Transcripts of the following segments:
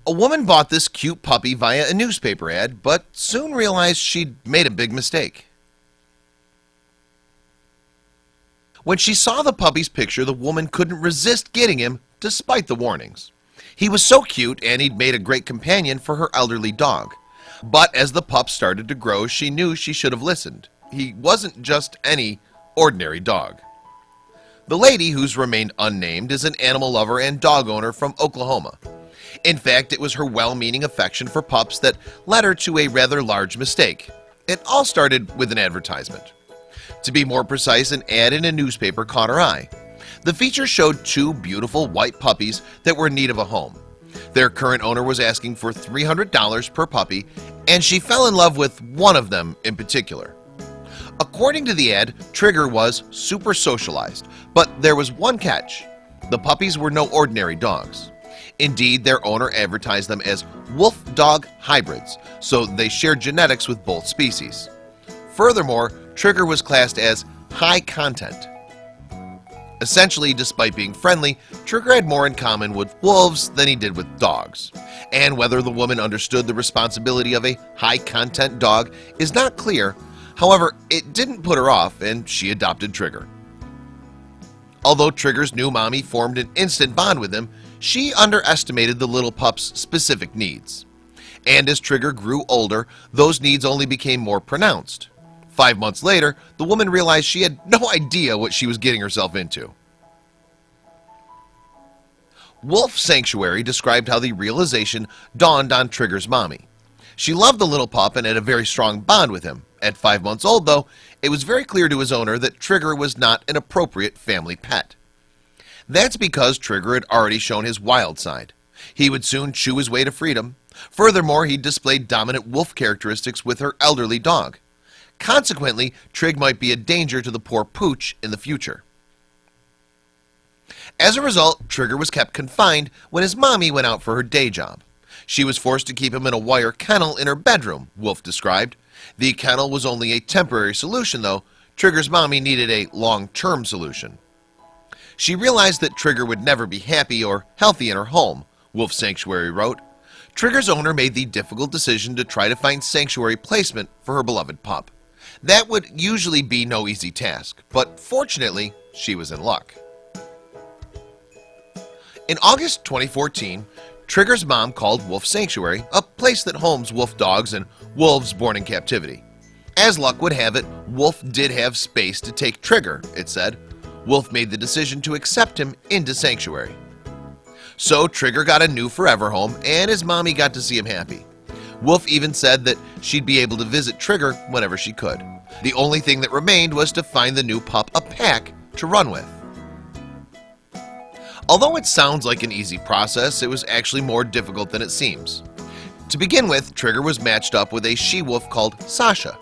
A woman bought this cute puppy via a newspaper ad, but soon realized she'd made a big mistake. When she saw the puppy's picture, the woman couldn't resist getting him despite the warnings. He was so cute and he'd made a great companion for her elderly dog. But as the pup started to grow, she knew she should have listened. He wasn't just any ordinary dog. The lady, who's remained unnamed, is an animal lover and dog owner from Oklahoma. In fact, it was her well-meaning affection for pups that led her to a rather large mistake. It all started with an advertisement. To be more precise, an ad in a newspaper caught her eye. The feature showed two beautiful white puppies that were in need of a home. Their current owner was asking for $300 per puppy, and she fell in love with one of them in particular. According to the ad, Trigger was super socialized, but there was one catch. The puppies were no ordinary dogs. Indeed, their owner advertised them as wolf-dog hybrids, so they shared genetics with both species. Furthermore, Trigger was classed as high content. Essentially, despite being friendly, Trigger had more in common with wolves than he did with dogs. And whether the woman understood the responsibility of a high-content dog is not clear. However, it didn't put her off, and she adopted Trigger. Although Trigger's new mommy formed an instant bond with him, she underestimated the little pup's specific needs. And as Trigger grew older, those needs only became more pronounced. 5 months later, the woman realized she had no idea what she was getting herself into. Wolf Sanctuary described how the realization dawned on Trigger's mommy. She loved the little pup and had a very strong bond with him. At 5 months old, though, it was very clear to his owner that Trigger was not an appropriate family pet. That's because Trigger had already shown his wild side. He would soon chew his way to freedom. Furthermore, he displayed dominant wolf characteristics with her elderly dog. Consequently, Trig might be a danger to the poor pooch in the future. As a result, Trigger was kept confined when his mommy went out for her day job. She was forced to keep him in a wire kennel in her bedroom, Wolf described. The kennel was only a temporary solution, though. Trigger's mommy needed a long-term solution. She realized that Trigger would never be happy or healthy in her home, Wolf Sanctuary wrote. Trigger's owner made the difficult decision to try to find sanctuary placement for her beloved pup. That would usually be no easy task, but fortunately, she was in luck. In August 2014, Trigger's mom called Wolf Sanctuary, a place that homes wolf dogs and wolves born in captivity. As luck would have it, Wolf did have space to take Trigger, it said. Wolf made the decision to accept him into Sanctuary. So Trigger got a new forever home, and his mommy got to see him happy. Wolf even said that she'd be able to visit Trigger whenever she could. The only thing that remained was to find the new pup a pack to run with. Although it sounds like an easy process, it was actually more difficult than it seems. To begin with, Trigger was matched up with a she-wolf called Sasha.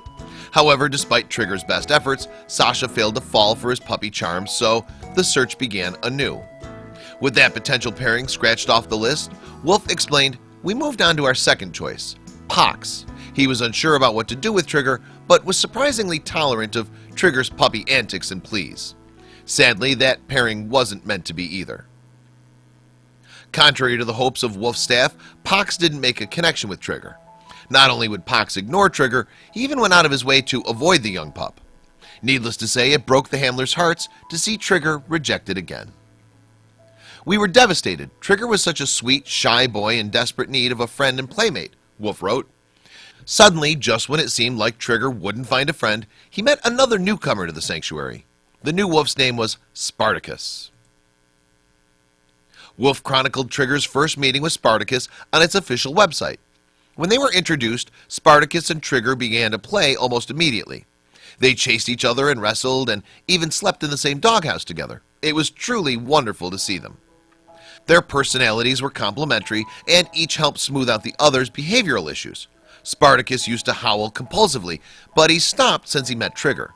However, despite Trigger's best efforts, Sasha failed to fall for his puppy charms, so the search began anew. With that potential pairing scratched off the list, Wolf explained, "We moved on to our second choice, Pox." He was unsure about what to do with Trigger, but was surprisingly tolerant of Trigger's puppy antics and pleas. Sadly, that pairing wasn't meant to be either. Contrary to the hopes of Wolf's staff, Pox didn't make a connection with Trigger. Not only would Pox ignore Trigger, he even went out of his way to avoid the young pup. Needless to say, it broke the handlers' hearts to see Trigger rejected again. "We were devastated. Trigger was such a sweet, shy boy in desperate need of a friend and playmate," Wolf wrote. Suddenly, just when it seemed like Trigger wouldn't find a friend, he met another newcomer to the sanctuary. The new wolf's name was Spartacus. Wolf chronicled Trigger's first meeting with Spartacus on its official website. When they were introduced, Spartacus and Trigger began to play almost immediately. They chased each other and wrestled and even slept in the same doghouse together. It was truly wonderful to see them. Their personalities were complementary and each helped smooth out the other's behavioral issues. Spartacus used to howl compulsively, but he stopped since he met Trigger.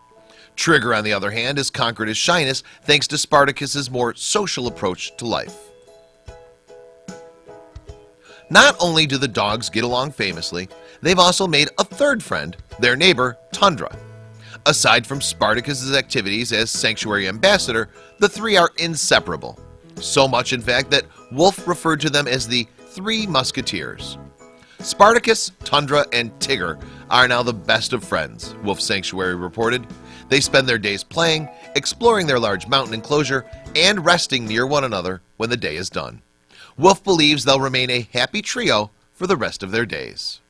Trigger, on the other hand, has conquered his shyness thanks to Spartacus's more social approach to life. Not only do the dogs get along famously, they've also made a third friend, their neighbor, Tundra. Aside from Spartacus's activities as sanctuary ambassador, the three are inseparable. So much in fact that Wolf referred to them as the Three Musketeers. Spartacus, Tundra, and Tigger are now the best of friends, Wolf Sanctuary reported. They spend their days playing, exploring their large mountain enclosure, and resting near one another when the day is done. Wolf believes they'll remain a happy trio for the rest of their days.